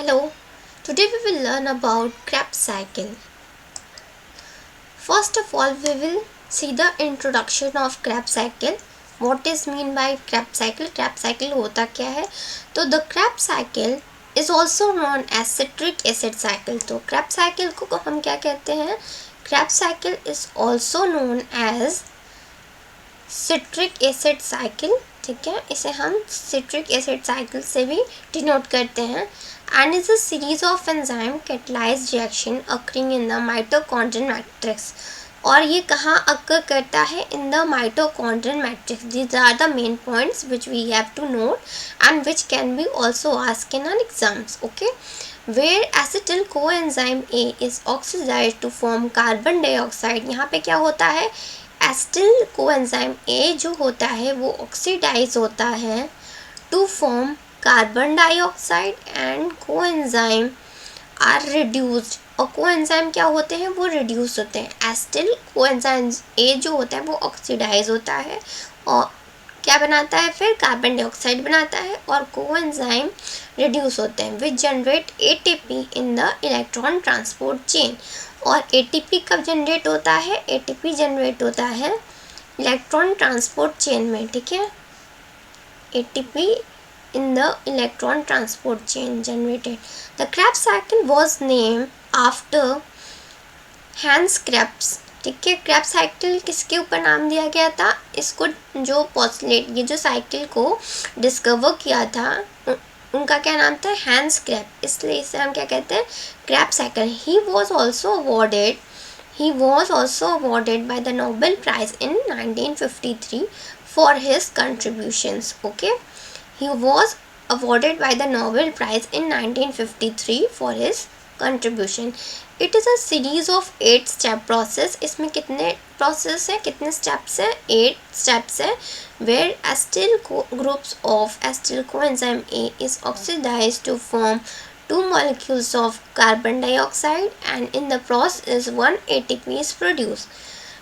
Hello, today we will learn about Krebs cycle. First of all, we will see the introduction of Krebs cycle. What is mean by Krebs cycle? Krebs cycle होता क्या है? तो the Krebs cycle is also known as citric acid cycle. तो Krebs cycle को हम क्या कहते हैं? Krebs cycle is also known as citric acid cycle. ठीक है, इसे हम citric acid cycle से भी डिनोट करते हैं and is a series of enzyme catalyzed reaction occurring in the mitochondrial matrix. और ये कहाँ occur करता है? In the mitochondrial matrix. These are the main points which we have to note and which can be also asked in an exams. Okay, where acetyl coenzyme A is oxidized to form carbon dioxide. यहाँ पे क्या होता है? Acetyl coenzyme A जो होता है वो oxidise होता है to form carbon dioxide and coenzyme are reduced. और कोएंजाइम क्या होते हैं? वो रिड्यूस होते हैं. एसिटिल कोएंजाइम ए जो होता है वो ऑक्सीडाइज होता है और क्या बनाता है? फिर कार्बन डाइऑक्साइड बनाता है और कोएंजाइम रिड्यूस होते हैं which generate ATP in the electron transport chain. और एटीपी कब जनरेट होता है? एटीपी जनरेट होता है इलेक्ट्रॉन ट्रांसपोर्ट चेन में. ठीक है, ATP in the electron transport chain generated. The Krebs cycle was named after Hans Krebs. ठीक है, Krebs cycle किसके ऊपर नाम दिया गया था? इसको जो पोस्टुलेट ये जो साइकिल को डिस्कवर किया था उनका क्या नाम था? Hans Krebs. इसलिए इसे हम क्या कहते हैं? Krebs cycle. He was also awarded by the Nobel Prize in 1953 for his contributions. Okay, he was awarded by the Nobel Prize in 1953 for his contribution. It is a series of 8-step process. इसमें कितने process है? कितने steps है? 8 steps है. Where acetyl groups of acetyl coenzyme A is oxidized to form 2 molecules of carbon dioxide, and in the process 1 ATP is produced.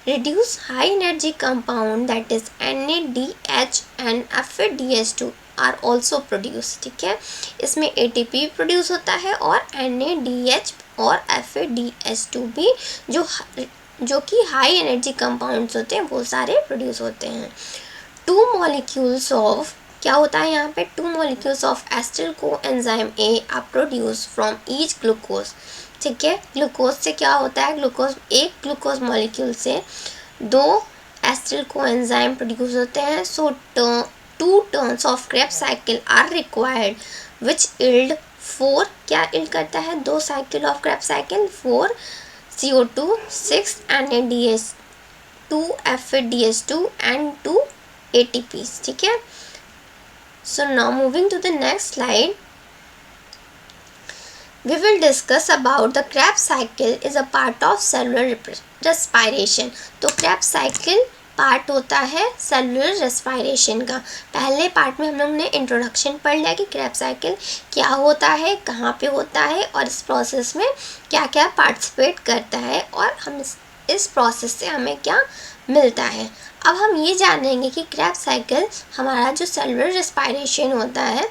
Reduce high energy compound that is NADH and FADH2 are also produce. ठीक है, इसमें ATP produce होता है और NADH और FADH2 भी जो कि हाई एनर्जी कंपाउंड्स होते हैं वो सारे प्रोड्यूस होते हैं. 2 मॉलिक्यूल्स ऑफ क्या होता है यहाँ पे? 2 molecules of acetyl coenzyme A are produce from each glucose. ठीक है, ग्लूकोज से क्या होता है? एक ग्लूकोज मॉलिक्यूल से 2 एसिटिल कोएंजाइम प्रोड्यूस होते हैं. सो 2 turns of Krebs cycle are required which yield 4. क्या yield करता है? 2 cycle of Krebs cycle 4 CO2, 6 NADH, 2 FADH2 and 2 ATPs. ठीक है, so now moving to the next slide, we will discuss about the Krebs cycle is a part of cellular respiration. तो Krebs cycle part होता है cellular respiration का. पहले part में हम लोग ने इंट्रोडक्शन पढ़ लिया कि Krebs cycle क्या होता है, कहाँ पे होता है और इस प्रोसेस में क्या क्या पार्टिसिपेट करता है और हम इस प्रोसेस से हमें क्या मिलता है. अब हम ये जानेंगे कि Krebs cycle हमारा जो सेलुलर रेस्पिरेशन होता है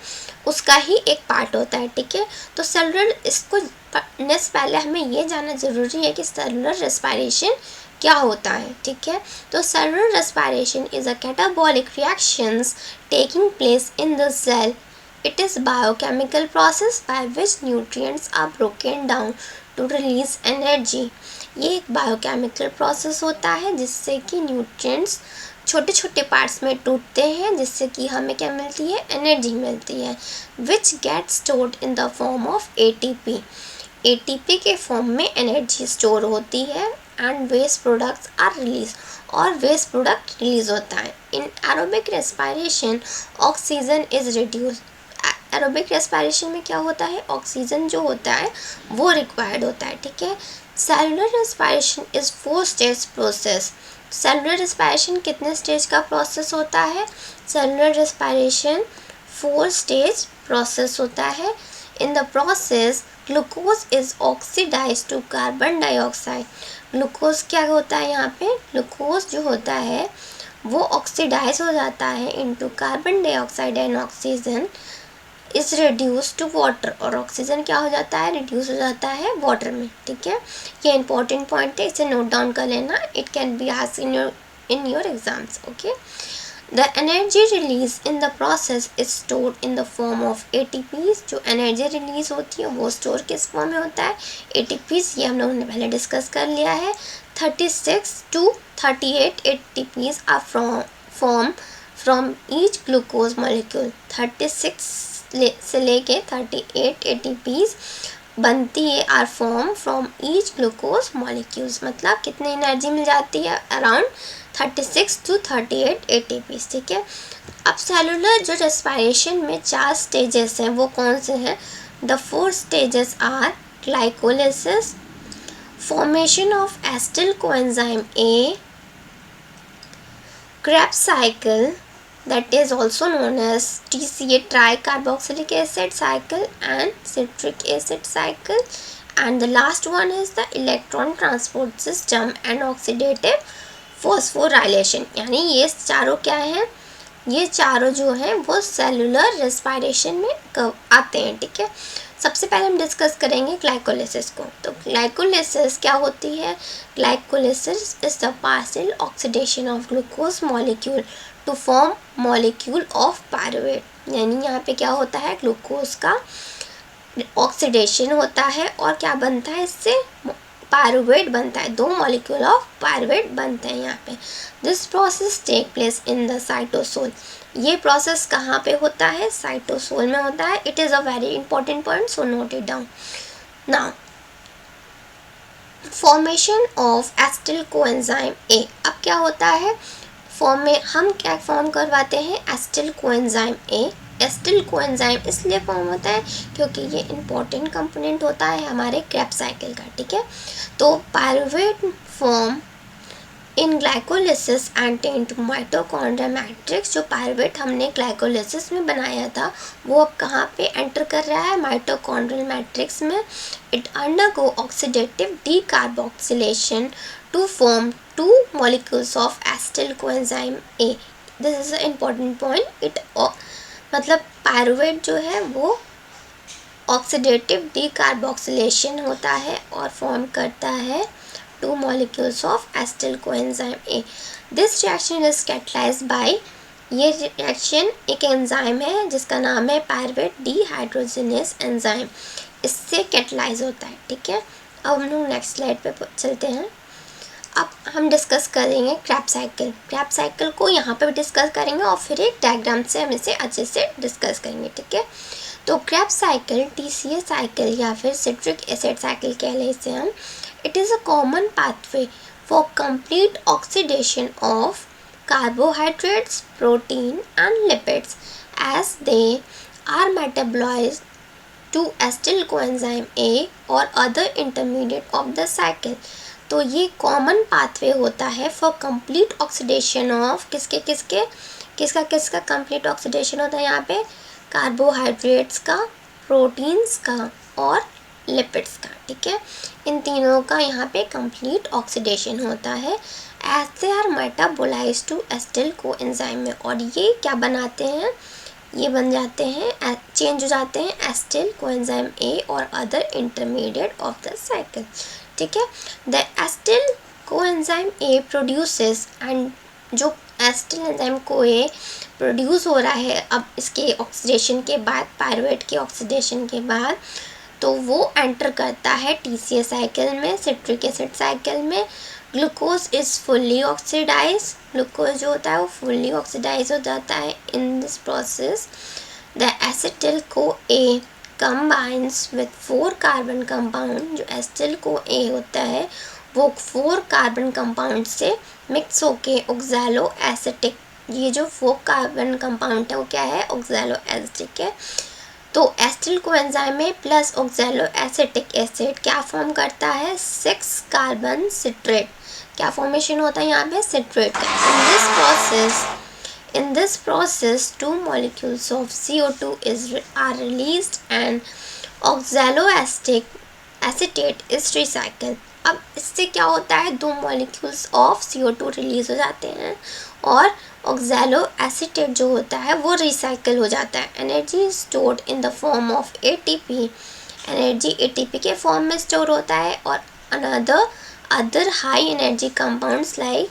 उसका ही एक पार्ट होता है. ठीक है, तो सेलुलर इसको पढ़ने से पहले हमें ये जानना ज़रूरी है कि सेलुलर रेस्पिरेशन क्या होता है. ठीक है, तो cellular respiration is a catabolic reactions taking place in the cell. It is biochemical process by which nutrients are broken down to release energy. ये एक बायोकेमिकल प्रोसेस होता है जिससे कि न्यूट्रिएंट्स छोटे छोटे पार्ट्स में टूटते हैं जिससे कि हमें क्या मिलती है? एनर्जी मिलती है which get stored in the form of ATP. ATP के फॉर्म में एनर्जी स्टोर होती है and waste products are release और वेस्ट प्रोडक्ट रिलीज होता है. In aerobic respiration oxygen is reduce. Aerobic respiration में क्या होता है? ऑक्सीजन जो होता है वो रिक्वायर्ड होता है. ठीक है, cellular respiration is 4 stage process. Cellular respiration कितने स्टेज का प्रोसेस होता है? सेलुलर रेस्पिरेशन 4 स्टेज प्रोसेस होता है. In the process glucose is oxidise to carbon dioxide. Glucose क्या होता है यहाँ पे? ग्लूकोज जो होता है वो ऑक्सीडाइज हो जाता है into carbon dioxide and oxygen is reduce to water, और ऑक्सीजन क्या हो जाता है, रिड्यूस हो जाता है वाटर में, ठीक है। ये इंपॉर्टेंट पॉइंट है, इसे नोट डाउन कर लेना, it can be asked in your exams, okay. The energy release in the process is stored in the form of ATPs, जो एनर्जी रिलीज होती है वो स्टोर किस फॉर्म में होता है, ATPs, ये हम लोगों ने पहले डिस्कस कर लिया है। 36 to 38 ATPs are from each glucose molecule. 36 से लेके 38 ATPs बनती है, are form from each glucose molecules, मतलब कितनी एनर्जी मिल जाती है, अराउंड 36 to 38 ATPs, ठीक है। अब सेलुलर जो रेस्पिरेशन में 4 स्टेजेस हैं वो कौन से हैं, the 4 stages are glycolysis, formation of acetyl coenzyme A, Krebs cycle, that is also known as TCA tricarboxylic acid cycle and citric acid cycle, and the last one is the electron transport system and oxidative phosphorylation। यानी ये चारों क्या हैं, ये चारों जो हैं वो सेलुलर रेस्पिरेशन में आते हैं, ठीक है। सबसे पहले हम डिस्कस करेंगे ग्लाइकोलिसिस को। तो ग्लाइकोलिसिस क्या होती है, glycolysis is the partial oxidation of glucose molecule to form molecule of pyruvate. यानी यहाँ पे क्या होता है, ग्लूकोज का ऑक्सीडेशन होता है और क्या बनता है, इससे पायरुवेट बनता है, 2 मॉलिक्यूल ऑफ पायरुवेट बनते हैं यहाँ पे। This process take place in the cytosol, ये प्रोसेस कहाँ पे होता है, साइटोसोल में होता है। It is a very important point, so note it down. Now formation of acetyl coenzyme A, अब क्या होता है, फॉर्म में हम क्या फॉर्म करवाते हैं, acetyl coenzyme A। Acetyl coenzyme इसलिए फॉर्म होता है क्योंकि ये इंपॉर्टेंट कंपोनेंट होता है हमारे क्रेब्स साइकिल का, ठीक है। तो pyruvate form in glycolysis enter to mitochondrial matrix, जो पायरुवेट हमने ग्लाइकोलिसिस में बनाया था वो अब कहाँ पे एंटर कर रहा है, माइटोकॉन्ड्रियल मैट्रिक्स में। It undergo oxidative decarboxylation to form 2 molecules of acetyl coenzyme A। This is a important point. It मतलब पायरुवेट जो है वो ऑक्सीडेटिव डीकार्बोक्सिलेशन होता है और फॉर्म करता है 2 molecules of acetyl coenzyme A। This reaction is catalysed by, ये रिएक्शन एक एंजाइम है जिसका नाम है पायरुवेट डीहाइड्रोजिनेस एंजाइम, इससे कैटलाइज होता है, ठीक है। अब हम लोग नेक्स्ट स्लाइड पे चलते हैं। अब हम डिस्कस करेंगे क्रेब्स साइकिल। क्रेब्स साइकिल को यहाँ पे भी डिस्कस करेंगे और फिर एक डायग्राम से हम इसे अच्छे से डिस्कस करेंगे, ठीक है। तो क्रेब्स साइकिल TCA साइकिल या फिर सिट्रिक एसिड साइकिल कह लें इसे हम। It is a common pathway for complete oxidation of carbohydrates, protein and lipids as they are metabolized to acetyl coenzyme A or other intermediate of the cycle। तो ये common pathway होता है for complete oxidation of किसका complete oxidation होता है यहाँ पे, carbohydrates का, प्रोटीन्स का और लिपिड्स का, ठीक है। इन तीनों का यहाँ पे कंप्लीट ऑक्सीडेशन होता है as they are metabolised to acetyl coenzyme में, और ये क्या बनाते हैं, ये बन जाते हैं, चेंज हो जाते हैं एसिटिल कोएंजाइम A और other intermediate of the cycle, ठीक है। The acetyl coenzyme A produces, and जो एसिटिल एंजाइम को A प्रोड्यूस हो रहा है अब इसके ऑक्सीडेशन के बाद, पायरुवेट के ऑक्सीडेशन के बाद, तो वो एंटर करता है TCA साइकिल में, सिट्रिक एसिड साइकिल में। Glucose is fully oxidise, glucose जो होता है वो फुल्ली ऑक्सीडाइज हो जाता है in this process. The acetyl co A combines with 4 carbon compound, जो एसिटिल को A होता है वो 4 कार्बन कंपाउंड से मिक्स होके ऑक्सैलो एसिटिक, ये जो 4 कार्बन कंपाउंड है वो क्या है, ऑक्सैलो एसिटिक है। तो एसिटिल कोएंजाइम में प्लस ऑक्सैलो एसिटिक एसिड क्या फॉर्म करता है, 6 कार्बन सिट्रेट, क्या फॉर्मेशन होता है यहाँ पे, सिट्रेट का। In this process 2 molecules of CO2 are released and oxaloacetate is recycled। अब इससे क्या होता है, 2 molecules of CO2 रिलीज हो जाते हैं और ऑक्सैलो एसीटेट जो होता है वो रिसाइकल हो जाता है। Energy stored in the form of ATP, energy ATP के फॉर्म में स्टोर होता है, और other high energy compounds like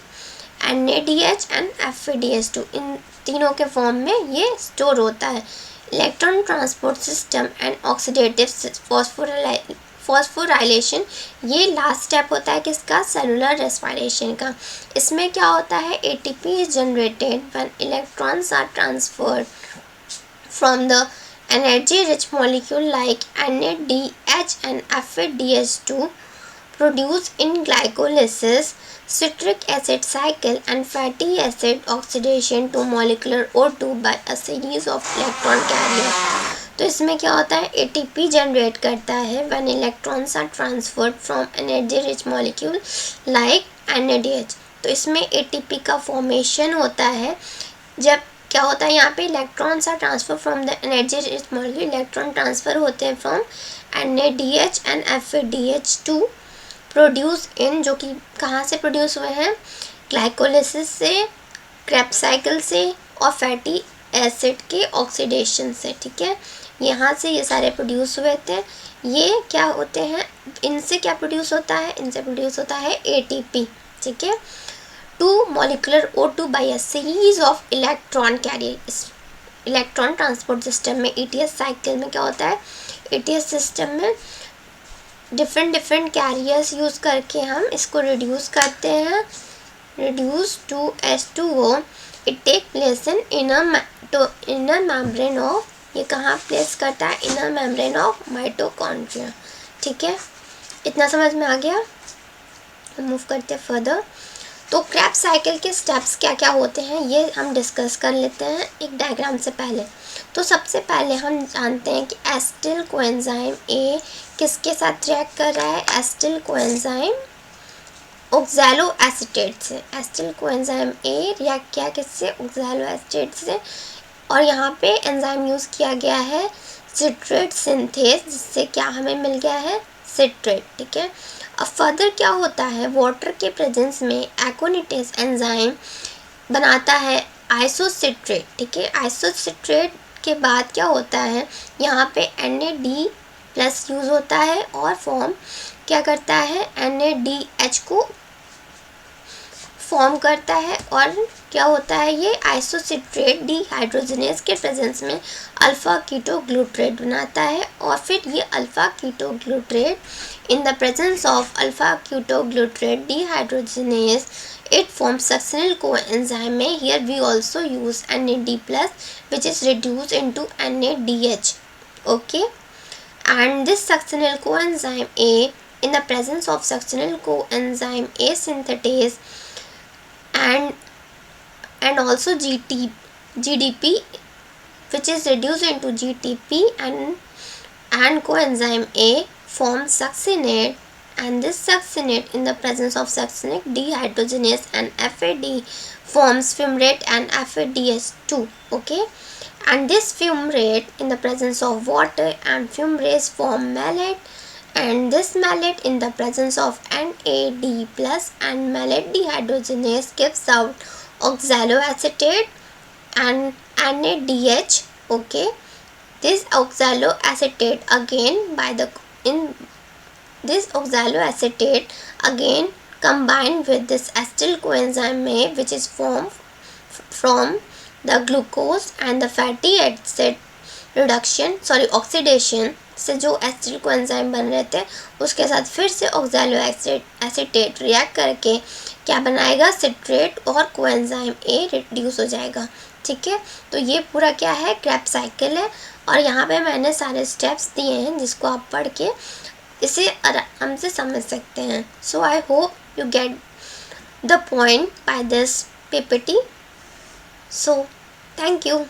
NADH and FADH2, इन तीनों के फॉर्म में ये स्टोर होता है। Electron transport system and oxidative phosphorylation, ये लास्ट स्टेप होता है किसका, सेलुलर रेस्पिरेशन का। इसमें क्या होता है, ATP is generated when electrons are transferred from the energy rich molecule like NADH and FADH2 produced in glycolysis, citric acid cycle and fatty acid oxidation to molecular O2 by a series of electron carriers। तो इसमें क्या होता है, ATP generate करता है when electrons are transferred from energy rich molecule like NADH। तो इसमें ATP का फॉर्मेशन होता है जब क्या होता है, यहाँ पे electrons are transfer from the energy rich molecule, electron transfer होते हैं फ्रॉम NADH and FADH2 produce in, जो कि कहाँ से प्रोड्यूस हुए हैं, ग्लाइकोलिसिस से, क्रेब्स साइकिल से और फैटी एसिड के ऑक्सीडेशन से। ठीक है, यहाँ से ये सारे प्रोड्यूस हुए थे। ये क्या होते हैं, इनसे क्या प्रोड्यूस होता है, इनसे प्रोड्यूस होता है ATP। ठीक है, to molecular O2 by a series of electron carrier. इस इलेक्ट्रॉन ट्रांसपोर्ट सिस्टम में ETS साइकिल में क्या होता है, ETS सिस्टम में डिफरेंट कैरियर्स यूज़ करके हम इसको रिड्यूस करते हैं, reduce to H2O। It take place in inner membrane of, ये कहाँ प्लेस करता है, इनर मेम्ब्रेन ऑफ माइटोकॉन्ड्रिया। ठीक है, इतना समझ में आ गया। मूव करते हैं फर्दर। तो क्रेब्स साइकिल के स्टेप्स क्या क्या होते हैं ये हम डिस्कस कर लेते हैं एक डायग्राम से पहले। तो सबसे पहले हम जानते हैं कि एसिटिल कोएंजाइम A किसके साथ रिएक्ट कर रहा है, एसिटिल कोएंजाइम ऑक्सैलो एसीटेट से। एसिटिल कोएंजाइम A रिएक्ट किया किससे, ऑक्सैलो एसीटेट से, और यहाँ पे एंजाइम यूज़ किया गया है सिट्रेट सिंथेस, जिससे क्या हमें मिल गया है, सिट्रेट। ठीक है, अब फर्दर क्या होता है, वाटर के प्रेजेंस में एकोनिटेस एंजाइम बनाता है आइसोसिट्रेट। ठीक है, आइसोसिट्रेट के बाद क्या होता है, यहाँ पे NAD प्लस यूज़ होता है और फॉर्म क्या करता है, NADH को फॉर्म करता है, और क्या होता है, ये आइसोसिट्रेट डिहाइड्रोजनेस के प्रेजेंस में अल्फा कीटो ग्लूट्रेट बनाता है, और फिर ये alpha keto glutarate in the presence of alpha keto glutarate dehydrogenase it forms succinyl coenzyme में। Here we also use NAD plus which is reduced into NADH. Okay, and this succinyl coenzyme A, in the presence of succinyl coenzyme A synthetase and also GDP which is reduced into GTP, and coenzyme A forms succinate, and this succinate in the presence of succinic dehydrogenase and FAD forms fumarate and FADH2. Okay, and this fumarate in the presence of water and fumarase form malate, and this malate in the presence of NAD plus and malate dehydrogenase gives out oxaloacetate and NADH. Okay, this oxaloacetate again this oxaloacetate again combined with this acetyl coenzyme A, which is formed from the glucose and the fatty acid oxidation से जो acetyl coenzyme बन रहे थे उसके साथ फिर से oxalo acetate react करके क्या बनाएगा, सिट्रेट, और कोएंजाइम A रिड्यूस हो जाएगा। ठीक है, तो ये पूरा क्या है, क्रेब्स साइकिल है, और यहाँ पे मैंने सारे स्टेप्स दिए हैं जिसको आप पढ़ के इसे आराम से समझ सकते हैं। So I hope you get the point by this PPT। So thank you.